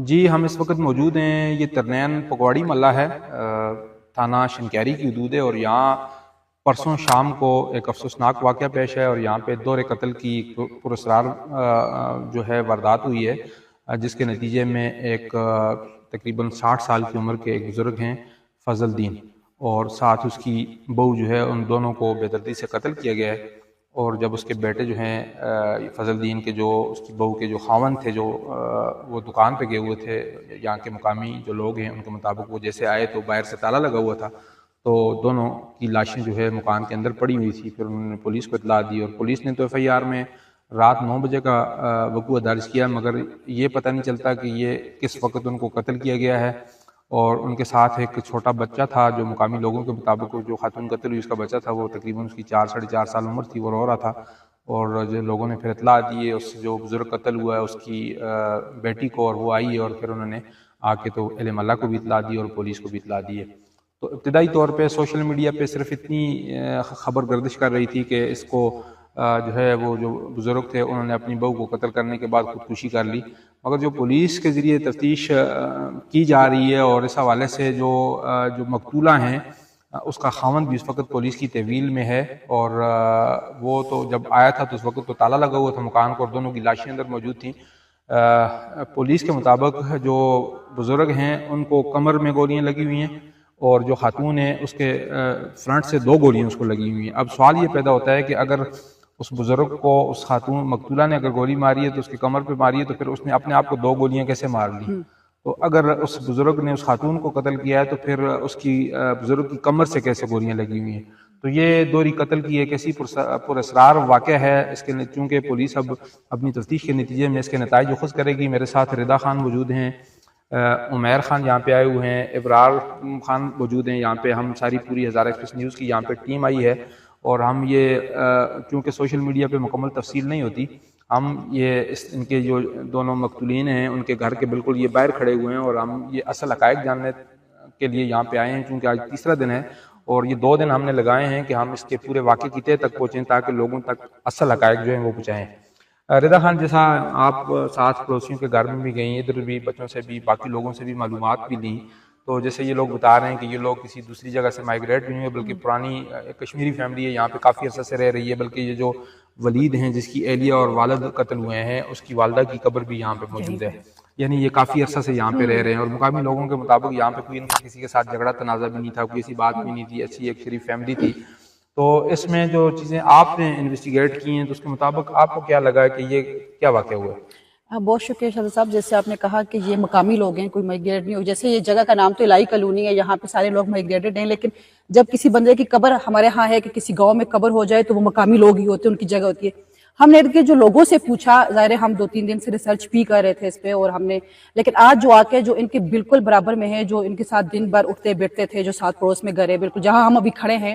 جی ہم اس وقت موجود ہیں، یہ ترنین پگواڑی محلہ ہے، تھانہ شنکیری کی حدود ہے، اور یہاں پرسوں شام کو ایک افسوسناک واقعہ پیش ہے، اور یہاں پہ دور قتل کی پراسرار جو ہے واردات ہوئی ہے، جس کے نتیجے میں ایک تقریباً 60 سال کی عمر کے ایک بزرگ ہیں فضل الدین، اور ساتھ اس کی بہو جو ہے، ان دونوں کو بے دردی سے قتل کیا گیا ہے۔ اور جب اس کے بیٹے جو ہیں فضل الدین کے، جو اس کی بہو کے جو خاوند تھے، جو وہ دکان پہ گئے ہوئے تھے، یہاں کے مقامی جو لوگ ہیں ان کے مطابق وہ جیسے آئے تو باہر سے تالا لگا ہوا تھا، تو دونوں کی لاشیں جو ہے مکان کے اندر پڑی ہوئی تھی۔ پھر انہوں نے پولیس کو اطلاع دی، اور پولیس نے تو ایف آئی آر میں رات 9 بجے کا وقوع درج کیا، مگر یہ پتہ نہیں چلتا کہ یہ کس وقت ان کو قتل کیا گیا ہے۔ اور ان کے ساتھ ایک چھوٹا بچہ تھا، جو مقامی لوگوں کے مطابق جو خاتون قتل ہوئی اس کا بچہ تھا، وہ تقریباً اس کی 4 ساڑھے 4 سال عمر تھی، وہ رو رہا تھا۔ اور جو لوگوں نے پھر اطلاع دی ہے، اس جو بزرگ قتل ہوا ہے اس کی بیٹی کو، اور وہ آئی، اور پھر انہوں نے آ کے تو اہل محلہ کو بھی اطلاع دی اور پولیس کو بھی اطلاع دی ہے۔ تو ابتدائی طور پہ سوشل میڈیا پہ صرف اتنی خبر گردش کر رہی تھی کہ اس کو جو ہے وہ جو بزرگ تھے انہوں نے اپنی بہو کو قتل کرنے کے بعد خودکشی کر لی، مگر جو پولیس کے ذریعے تفتیش کی جا رہی ہے، اور اس حوالے سے جو مقتولہ ہیں اس کا خاوند بھی اس وقت پولیس کی تحویل میں ہے، اور وہ تو جب آیا تھا تو اس وقت تو تالا لگا ہوا تھا مکان کو، اور دونوں کی لاشیں اندر موجود تھیں۔ پولیس کے مطابق جو بزرگ ہیں ان کو کمر میں گولیاں لگی ہوئی ہیں، اور جو خاتون ہے اس کے فرنٹ سے 2 گولیاں اس کو لگی ہوئی ہیں۔ اب سوال یہ پیدا ہوتا ہے کہ اگر اس بزرگ کو اس خاتون مقتولہ نے اگر گولی ماری ہے تو اس کی کمر پہ ماری ہے، تو پھر اس نے اپنے آپ کو 2 گولیاں کیسے مار لی؟ تو اگر اس بزرگ نے اس خاتون کو قتل کیا ہے تو پھر اس کی بزرگ کی کمر سے کیسے گولیاں لگی ہوئی ہیں؟ تو یہ دوہری قتل کی ایک ایسی پراسرار واقعہ ہے، اس کے چونکہ پولیس اب اپنی تفتیش کے نتیجے میں اس کے نتائج اخذ کرے گی۔ میرے ساتھ رضا خان موجود ہیں، عمیر خان یہاں پہ آئے ہوئے ہیں، ابرار خان موجود ہیں یہاں پہ۔ ہم ساری پوری ہزارہ ایکسپریس نیوز کی یہاں پہ ٹیم آئی ہے، اور ہم یہ چونکہ سوشل میڈیا پہ مکمل تفصیل نہیں ہوتی، ہم یہ ان کے جو دونوں مقتولین ہیں ان کے گھر کے بالکل یہ باہر کھڑے ہوئے ہیں، اور ہم یہ اصل حقائق جاننے کے لیے یہاں پہ آئے ہیں، چونکہ آج تیسرا دن ہے، اور یہ 2 دن ہم نے لگائے ہیں کہ ہم اس کے پورے واقعے کی تہہ تک پہنچیں تاکہ لوگوں تک اصل حقائق جو ہیں وہ پہنچائیں۔ رضا خان، جیسا آپ ساتھ پڑوسیوں کے گھر میں بھی گئی، ادھر بھی بچوں سے بھی، باقی لوگوں سے بھی معلومات بھی لی، تو جیسے یہ لوگ بتا رہے ہیں کہ یہ لوگ کسی دوسری جگہ سے مائیگریٹ بھی نہیں ہوئے، بلکہ پرانی کشمیری فیملی ہے، یہاں پہ کافی عرصہ سے رہ رہی ہے، بلکہ یہ جو ولید ہیں جس کی اہلیہ اور والد قتل ہوئے ہیں، اس کی والدہ کی قبر بھی یہاں پہ موجود ہے، یعنی یہ کافی عرصہ سے یہاں پہ رہ رہے ہیں، اور مقامی لوگوں کے مطابق یہاں پہ کوئی ان کا کسی کے ساتھ جھگڑا تنازع بھی نہیں تھا، کوئی ایسی بات بھی نہیں تھی، اچھی ایک شریف فیملی تھی۔ تو اس میں جو چیزیں آپ نے انویسٹیگیٹ کی ہیں تو اس کے مطابق آپ کو کیا لگا کہ یہ کیا واقعہ ہوا ہے؟ بہت شکریہ شاہد صاحب، جیسے آپ نے کہا کہ یہ مقامی لوگ ہیں، کوئی مائیگریٹ نہیں ہو، جیسے یہ جگہ کا نام تو الہی کالونی ہے، یہاں پہ سارے لوگ مائیگریٹڈ ہیں، لیکن جب کسی بندے کی قبر ہمارے ہاں ہے کہ کسی گاؤں میں قبر ہو جائے تو وہ مقامی لوگ ہی ہوتے ہیں، ان کی جگہ ہوتی ہے۔ ہم نے ادھر کے جو لوگوں سے پوچھا، ظاہر ہے ہم 2-3 دن سے ریسرچ بھی کر رہے تھے اس پہ، اور ہم نے لیکن آج جو واقعہ جو ان کے بالکل برابر میں ہے، جو ان کے ساتھ دن بھر اٹھتے بیٹھتے تھے، جو ساتھ پڑوس میں گھر ہے بالکل جہاں ہم ابھی کھڑے ہیں،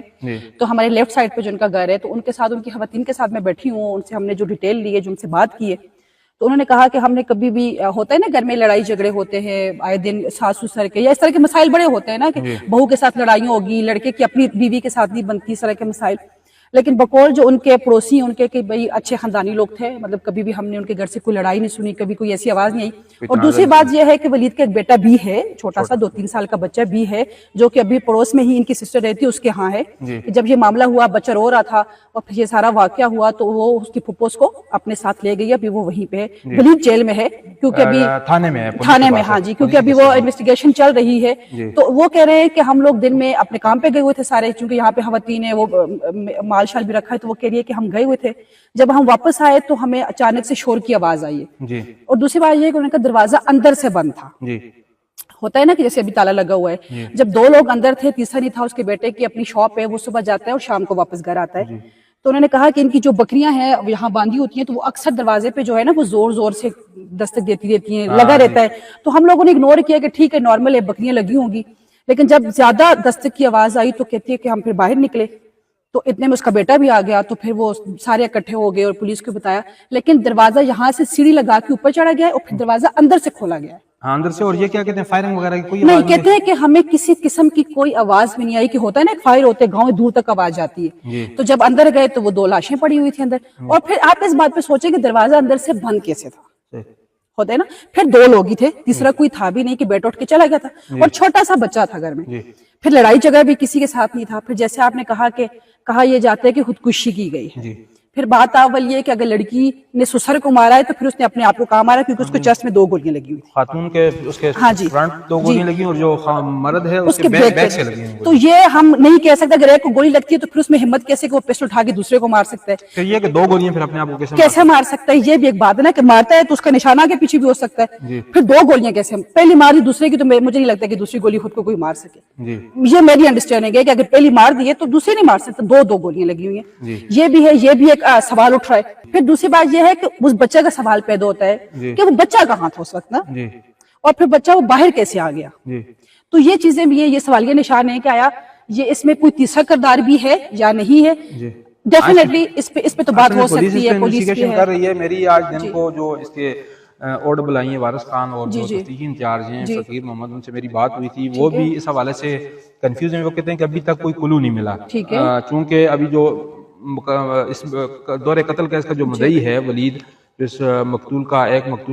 تو ہمارے لیفٹ سائڈ پہ جو ان کا گھر ہے، تو ان کے ساتھ ان کی خواتین کے ساتھ میں بیٹھی ہوں، ان سے ہم نے جو ڈیٹیل لی ہے، جو ان سے بات کی ہے، تو انہوں نے کہا کہ ہم نے کبھی بھی ہوتا ہے نا گھر میں لڑائی جھگڑے ہوتے ہیں آئے دن، ساس سسر کے یا اس طرح کے مسائل بڑے ہوتے ہیں نا، کہ بہو کے ساتھ لڑائیاں ہوگی، لڑکے کی اپنی بیوی کے ساتھ نہیں بنتی، اس طرح کے مسائل، لیکن بقول جو ان کے پڑوسی ان کے کہ بھئی اچھے خاندانی لوگ تھے، مطلب کبھی بھی ہم نے ان کے گھر سے کوئی لڑائی نہیں سنی، کبھی کوئی ایسی آواز نہیں آئی۔ اور دوسری بات یہ ہے کہ ولید کا ایک بیٹا بھی ہے، چھوٹا سا 2-3 سال کا بچہ بھی ہے، جو کہ ابھی پڑوس میں ہی ان کی سسٹر رہتی ہے، اس کے ہاں ہے۔ جب یہ معاملہ ہوا، بچہ رو رہا تھا اور پھر یہ سارا واقعہ ہوا، تو وہ اس کی پھپھو اس کو اپنے ساتھ لے گئی، ابھی وہ وہیں پہ ولید جیل میں ہے، کیونکہ ابھی تھانے میں، ہاں جی، کیونکہ ابھی وہ انویسٹیگیشن چل رہی ہے۔ تو وہ کہہ رہے ہیں کہ ہم لوگ دن میں اپنے کام پہ گئے ہوئے تھے سارے، چونکہ یہاں پہ خواتین ہیں، وہ مال شال بھی رکھا ہے، تو وہ کہہ رہی ہے کہ ہم گئے ہوئے تھے، جب ہم واپس آئے تو ہمیں اچانک سے شور کی آواز آئی ہے، اور دوسری بات یہ ہے کہ ان کا دروازہ اندر سے بند تھا۔ ہوتا ہے نا کہ جیسے ابھی تالا لگا ہوا ہے، جب 2 لوگ اندر تھے، تیسرا نہیں تھا، اس کے بیٹے کی اپنی شاپ ہے، وہ صبح جاتا ہے اور شام کو واپس گھر آتا ہے۔ تو انہوں نے کہا کہ ان کی جو بکریاں ہیں یہاں باندھی ہوتی ہیں، تو وہ اکثر دروازے پہ جو ہے نا وہ زور زور سے دستک دیتی رہتی ہیں، لگا رہتا ہے، تو ہم لوگوں نے اگنور کیا کہ ٹھیک ہے نارمل ہے، بکریاں لگی ہوں گی، لیکن جب زیادہ دستک کی آواز آئی تو کہتی ہے کہ ہم پھر باہر نکلے، تو اتنے میں اس کا بیٹا بھی آ گیا، تو پھر وہ سارے اکٹھے ہو گئے اور پولیس کو بتایا، لیکن دروازہ یہاں سے سیڑھی لگا کے اوپر چڑھا گیا ہے، اور پھر دروازہ اندر سے کھولا گیا ہے، اندر سے۔ اور یہ کیا کہتے ہیں، فائرنگ وغیرہ کی کوئی نہیں کہتے ہیں کہ ہمیں کسی قسم کی کوئی آواز بھی نہیں آئی، کہ ہوتا ہے نا ایک فائر ہوتے گاؤں دور تک آواز جاتی ہے، تو جب اندر گئے تو وہ 2 لاشیں پڑی ہوئی تھی اندر، اور پھر آپ اس بات پہ سوچیں کہ دروازہ اندر سے بند کیسے تھا؟ होता है ना, फिर 2 लोग ही थे, तीसरा कोई था भी नहीं कि बेटा उठ के चला गया था, और छोटा सा बच्चा था घर में। फिर लड़ाई झगड़ा भी किसी के साथ नहीं था। फिर जैसे आपने कहा कि कहा ये जाता है कि खुदकुशी की गई है, फिर बात अव्वल ये कि अगर लड़की ने ससुर को मारा है तो फिर उसने अपने आप को कहा मारा, क्योंकि उसको चेस्ट में 2 गोलियां लगी हुई। खातून के उसके हाँ जी, फ्रंट 2 गोलियां लगी और जो मर्द है उसके उसके बैक से लगी हैं। तो ये हम नहीं कह सकते, अगर एक को गोली लगती है तो फिर उसमें हिम्मत कैसे कि वो पिस्टल उठा के दूसरे को मार सकता है। तो ये कि 2 गोलियां फिर अपने आप को कैसे मार सकता है, ये भी एक बात है ना, कि मारता है तो उसका निशाना के पीछे भी हो सकता है। फिर 2 गोलियां कैसे, पहली मारी दूसरे की, तो मुझे नहीं लगता कि दूसरी गोली खुद को कोई मार सके। ये मेरी अंडरस्टैंडिंग है कि अगर पहली मार दी है तो दूसरी नहीं मार सकता, 2 गोलियां लगी हुई हैं। ये भी है, ये भी एक सवाल उठ रहा है। फिर दूसरी बात यह है कि उस बच्चे का सवाल पैदा होता है कि वो बच्चा कहाँ था उस वक्त ना, और फिर बच्चा वो बाहर कैसे आ गया। तो ये चीजें भी है, ये सवालिया निशान है कि आया ये इसमें कोई तीसरा किरदार भी है या नहीं है। डेफिनेटली इस पे तो बात हो सकती है, पुलिस कर रही है। मेरी आज दिन को जो इसके ऑर्डर बुलाई है वारिस खान और जो तफ्तीशी इंचार्ज हैं फकीर मोहम्मद, उनसे मेरी बात हुई थी, वो भी इस हवाले से कंफ्यूज हैं। वो कहते हैं कि अभी तक कोई क्लू नहीं मिला, चूंकि अभी जो इस दौरे कत्ल का इसका जो मुद्दई है वलीद, इस मकतूल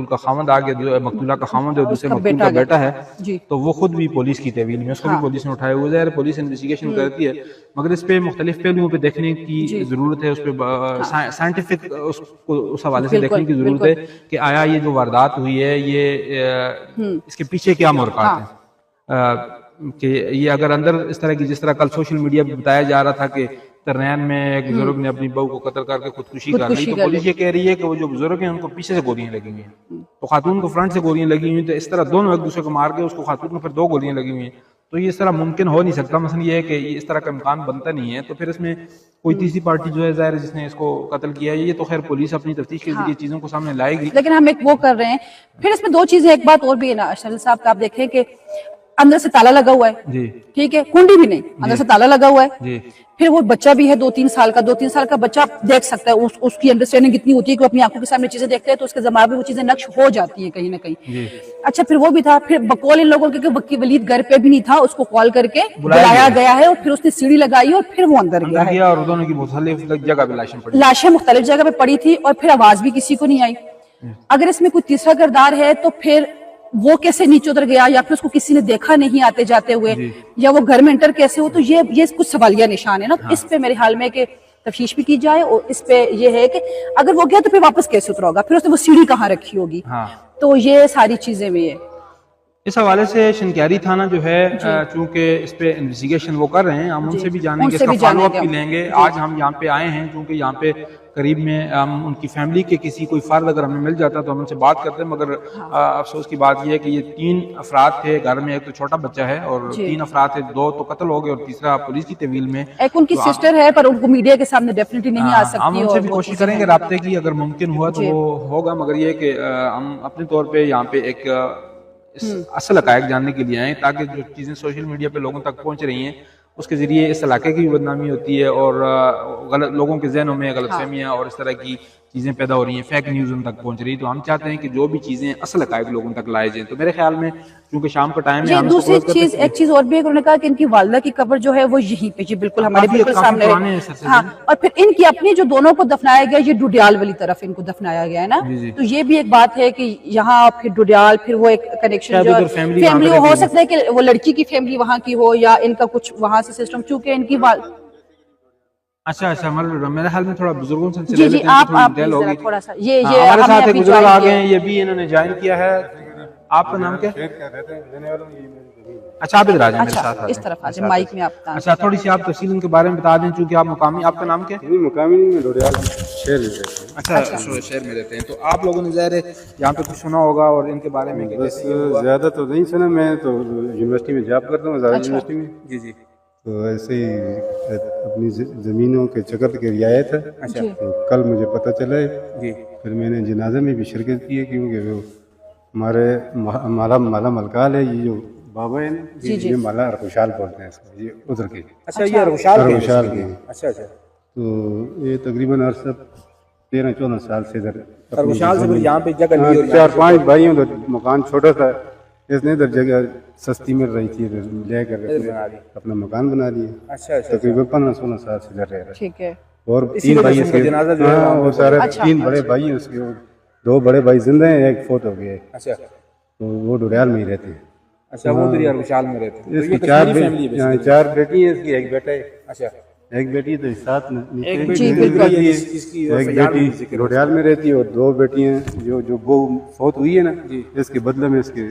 का खामद आ गया, मकतूला का खामद है, दूसरे मकतूल का बेटा है, तो वो खुद भी पुलिस की तहवील में, उसको भी पुलिस ने उठाया हुआ है। पुलिस इन्वेस्टिगेशन करती है, मगर इस पे मुख्तलिफ पहलुओं पे देखने की जरूरत है, उस पर साइंटिफिक उस हवाले से देखने की जरूरत है कि आया ये जो वारदात हुई है ये इसके पीछे क्या मुहरक़ात है। कि ये अगर अंदर इस तरह की, जिस तरह कल सोशल मीडिया पे बताया जा रहा था कि तरनैन में एक बुजुर्ग ने अपनी बहू को कत्ल करके खुदकुशी कर ली, तो पुलिस ये कह रही है कि वो जो बुजुर्ग हैं उनको पीछे से गोलियां लगी हुई हैं, तो खातून को फ्रंट से गोलियां लगी हुई, तो इस तरह दोनों एक दूसरे को मार के उसको खातून को फिर 2 गोलियां लगी हुई हैं। तो ये इस तरह मुमकिन हो नहीं सकता। मसला ये है कि इस तरह का इम्कान बनता नहीं है, तो फिर इसमें कोई तीसरी पार्टी जो है ज़ाहिर जिसने इसको कत्ल किया है, ये तो खैर पुलिस अपनी तफ्तीश के जरिए चीजों को सामने लाएगी। लेकिन हम एक वो कर रहे हैं। फिर इसमें 2 चीजें, एक बात और भी है ना अशरफ साहब का, आप देखें कि अंदर से ताला लगा हुआ है, ठीक है, कुंडी भी नहीं, अंदर से ताला लगा हुआ है। फिर वो बच्चा भी है 2-3 साल का, 2-3 साल का बच्चा देख सकता है, उसकी अंडरस्टैंडिंग कितनी होती है कि अपनी आंखों के सामने चीजें देखते हैं तो उसके दिमाग में वो चीजें नक्श हो जाती है कहीं ना कहीं। अच्छा, फिर वो भी था, फिर बकौल इन लोगों के वलीद घर पे भी नहीं था, उसको कॉल करके बुलाया गया है और फिर उसने सीढ़ी लगाई और फिर वो अंदर गया है, और दोनों की मुख्तलिफ जगह पे लाशें मुख्तलिफ जगह पे पड़ी थी और फिर आवाज भी किसी को नहीं आई। अगर इसमें कोई तीसरा किरदार है तो फिर वो कैसे नीचे उतर गया, या फिर उसको किसी ने देखा नहीं आते जाते हुए, या वो घर में एंटर कैसे हो, तो ये कुछ सवालिया निशान है ना। इस पे मेरे ख्याल में कि तफ्तीश भी की जाए, और इस पे ये है कि अगर वो गया तो फिर वापस कैसे उतरा होगा, फिर उसने वो सीढ़ी कहाँ रखी होगी। तो ये सारी चीजें भी है। इस हवाले से शनक्यारी थाना जो है, चूंकि इस पे इन्वेस्टिगेशन वो कर रहे हैं, हम उनसे भी जानेंगे, इसका फॉलोअप भी लेंगे। आज हम यहाँ पे आए हैं क्योंकि यहाँ पे करीब में हम उनकी फैमिली के किसी कोई फर्द अगर हमें मिल जाता तो हम उनसे बात करते हैं, मगर अफसोस की बात यह है कि ये 3 अफराद थे घर में, एक तो छोटा बच्चा है और 3 अफराद थे, 2 तो कत्ल हो गए और तीसरा पुलिस की तहवील में। एक उनकी सिस्टर है पर उनको मीडिया के सामने डेफिनेटली नहीं आ सकती। हम उनसे भी कोशिश करेंगे राब्ते की, अगर मुमकिन हुआ तो वो होगा, मगर ये कि हम अपने तौर पर यहाँ पे एक असल हक़ाइक़ जानने के लिए आए, ताकि जो चीज़ें सोशल मीडिया पे लोगों तक पहुंच रही हैं उसके जरिए इस इलाके की भी बदनामी होती है और गलत लोगों के जहनों में गलतफहमियां और इस तरह की चीजें पैदा हो रही हैं, फेक न्यूज उन तक पहुंच रही है। तो हम चाहते हैं कि जो भी चीजें असल हक़ाइक़ लोगों तक लाए जाएं। तो मेरे ख्याल में क्योंकि शाम का टाइम है, दूसरी चीज एक चीज और भी उन्होंने कहा कि इनकी वालिदा की कब्र जो है वो यहीं पे जी बिल्कुल हमारे बिल्कुल सामने है। हाँ, और फिर इनकी अपनी जो दोनों को दफनाया गया, ये डुडियाल वाली तरफ इनको दफनाया गया है ना, तो ये भी एक बात है कि यहाँ फिर डुडियाल, फिर वो एक कनेक्शन जो फैमिली हो सकता है कि वो लड़की की फैमिली वहाँ की हो या इनका कुछ वहाँ से सिस्टम, चूंकि इनकी अच्छा मेरे हाल में थोड़ा बुजुर्गों से जी आप थोड़ा सा ये हमारे साथ एक बुजुर्ग आ गए हैं, ये भी इन्होंने ज्वाइन किया है। आपका नाम क्या? अच्छा, आप इधर आ जाए मेरे साथ, इस तरफ आ जाए माइक में आप। अच्छा, थोड़ी सी आप तफसील उनके बारे में बता दें, चूंकि आप मुकामी। आपका नाम क्या है? मुकामी डोडियाल शहर में रहते हैं। अच्छा, शहर में रहते हैं। तो आप लोगों ने ज़ाहिर यहाँ पे कुछ सुना होगा और इनके बारे में? बस ज्यादा तो नहीं सुना, मैं तो यूनिवर्सिटी में जॉब करता हूँ, यूनिवर्सिटी में। जी तो ऐसे ही अपनी ज़मीनों के चक्कर के लिए आया था। अच्छा, तो कल मुझे पता चला है जी, फिर मैंने जनाजे में भी शिरकत की है, क्योंकि वो हमारे माला मलकाल है, ये जो बाबा है ना, ये माला खुशाल बोलते हैं इसको, ये उधर के। अच्छा, ये खुशाल के। अच्छा, तो ये तकरीबन अर्सा 13-14 साल से इधर खुशाल से यहाँ पे जगह 4-5 भाइयों का मकान छोटा था, इसने इधर जगह सस्ती मिल रही थी, लेकर अपना मकान बना लिया। अच्छा, तकरीबन 15-16 साल से इधर रह रहे। ठीक है। और 3 भाई और सारे 3 बड़े भाई हैं उसके, 2 बड़े भाई जिंदा हैं, एक फोत हो गए, अच्छा तो वो डुडियाल में ही रहते हैं। अच्छा, वो दरिया खुशहाल में रहते हैं। तो इसकी ये 4 कश्मीरी फैमिली है basically। 4 बेटी है, इसकी एक बेटा है। अच्छा, एक बेटी तो साथ में एक जी, बेटी बिल्कुल। है जिसकी एक बेटी डोडियाल में रहती है और 2 बेटियां जो वो फौत हुई है ना, इसके बदले में इसके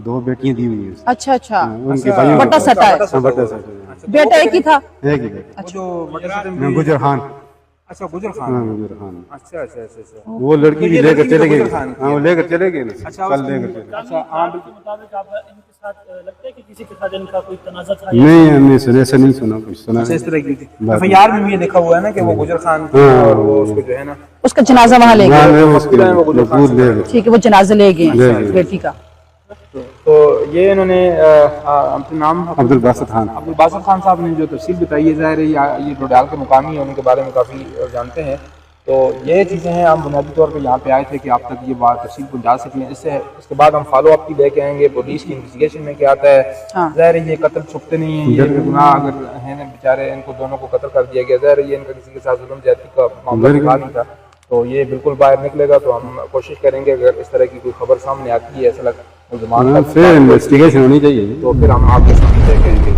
2 बेटियां दी हुई है उसको। अच्छा अच्छा, उनके भाइयों बट्टा सटा है, हाँ, बट्टा सटा है। बेटा एक ही था। एक ही बेटा, जो बटे हाँ, गुजर खान। अच्छा, गुजर खान। हाँ, गुजर खान। अच्छा अच्छा अच्छा अच्छा। वो लड़की भी लेकर चले गए। गुजर खान की हाँ, वो लेकर चले गए ना, अच्छा, कल लेकर चले गए। अच्छा, हाँ के मुताबिक आप इनके साथ लगता है कि किसी के साथ इनका कोई तनाज़ा था? नहीं, हमने सुने ऐसा नहीं सुना, कुछ सुना अच्छा, इस तरह की बात FIR में भी ये लिखा हुआ है ना कि वो गुजर खान थे और वो उसको जो है ना उसका जनाजा वहाँ ले हाँ, गए। वो उसके दूध ले गए। ठीक है, वो जनाजा ले गए ले हैं गए। बेटी का। तो ये इन्होंने अपने नाम अब्दुल बासित खान। अब्दुल बासित खान साहब ने जो तफसील बताई है, ज़ाहिर है ये डोडियाल के मुकामी होने के बारे में काफ़ी जानते हैं। तो ये चीज़ें हैं, हम बुनियादी तौर पे यहाँ पे आए थे कि आप तक ये बात तफसील पहुँचा सकें। इसके बाद हम फॉलो अप भी लेके आएंगे, पुलिस की इन्वेस्टिगेशन में क्या आता है। हाँ। ज़ाहिर है ये कत्ल छुपते नहीं हैं, ये गुनाह अगर है ना, बेचारे इनको दोनों को कत्ल कर दिया गया, ज़ाहिर है ये इनका किसी के साथ जुल्म ज्यादती का मामला नहीं था, तो ये बिल्कुल बाहर निकलेगा। तो हम कोशिश करेंगे अगर इस तरह की कोई खबर सामने आती है, ऐसा लग फिर इन्वेस्टिगेशन होनी चाहिए। तो फिर हम आपके सामने लेके आएंगे।